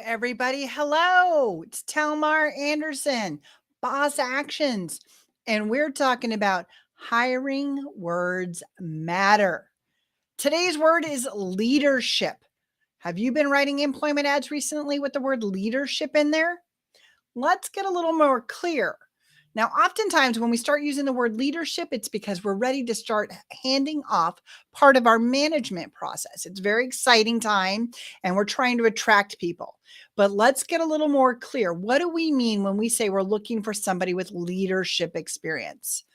everybody. Hello. It's Talmar Anderson, Boss Actions. And we're talking about hiring words matter. Today's word is leadership. Have you been writing employment ads recently with the word leadership in there? Let's get a little more clear. Now, oftentimes when we start using the word leadership, it's because we're ready to start handing off part of our management process. It's a very exciting time and we're trying to attract people. But let's get a little more clear. What do we mean when we say we're looking for somebody with leadership experience?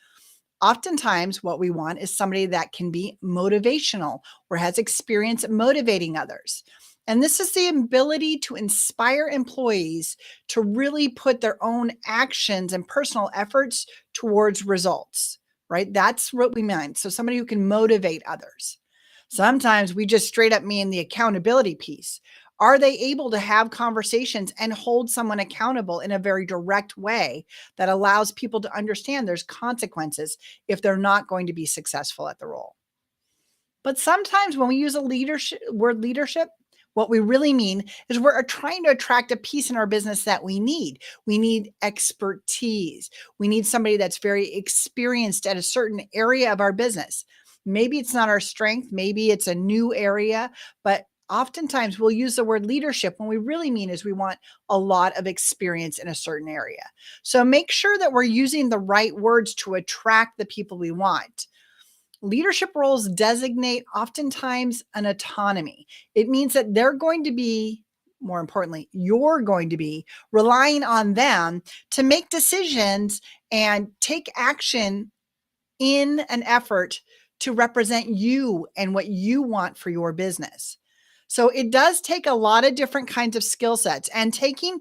Oftentimes, what we want is somebody that can be motivational or has experience motivating others. And this is the ability to inspire employees to really put their own actions and personal efforts towards results, right? That's what we mean. So, somebody who can motivate others. Sometimes we just straight up mean the accountability piece. Are they able to have conversations and hold someone accountable in a very direct way that allows people to understand there's consequences if they're not going to be successful at the role? But sometimes when we use a word leadership, what we really mean is we're trying to attract a piece in our business that we need. We need expertise. We need somebody that's very experienced at a certain area of our business. Maybe it's not our strength. Maybe it's a new area, but oftentimes we'll use the word leadership when we really mean is we want a lot of experience in a certain area. So make sure that we're using the right words to attract the people we want. Leadership roles designate oftentimes an autonomy. It means that they're going to be, more importantly, you're going to be relying on them to make decisions and take action in an effort to represent you and what you want for your business. So it does take a lot of different kinds of skill sets, and taking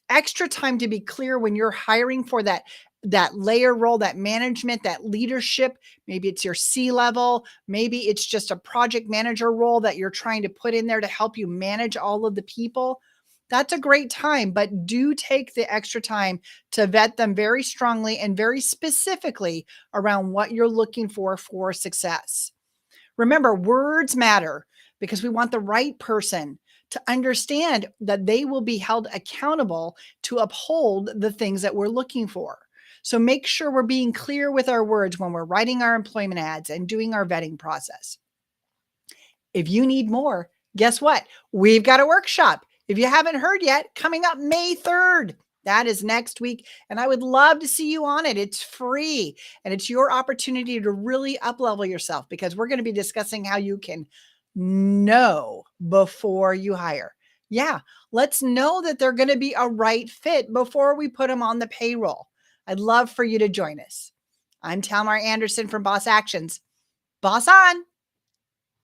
extra time to be clear when you're hiring for that layer role, that management, that leadership. Maybe it's your C-level, maybe it's just a project manager role that you're trying to put in there to help you manage all of the people. That's a great time, but do take the extra time to vet them very strongly and very specifically around what you're looking for success. Remember, words matter because we want the right person to understand that they will be held accountable to uphold the things that we're looking for. So make sure we're being clear with our words when we're writing our employment ads and doing our vetting process. If you need more, guess what? We've got a workshop. If you haven't heard yet, coming up May 3rd. That is next week. And I would love to see you on it. It's free and it's your opportunity to really up-level yourself, because we're going to be discussing how you can know before you hire. Yeah, let's know that they're going to be a right fit before we put them on the payroll. I'd love for you to join us. I'm Talmar Anderson from Boss Actions. Boss on.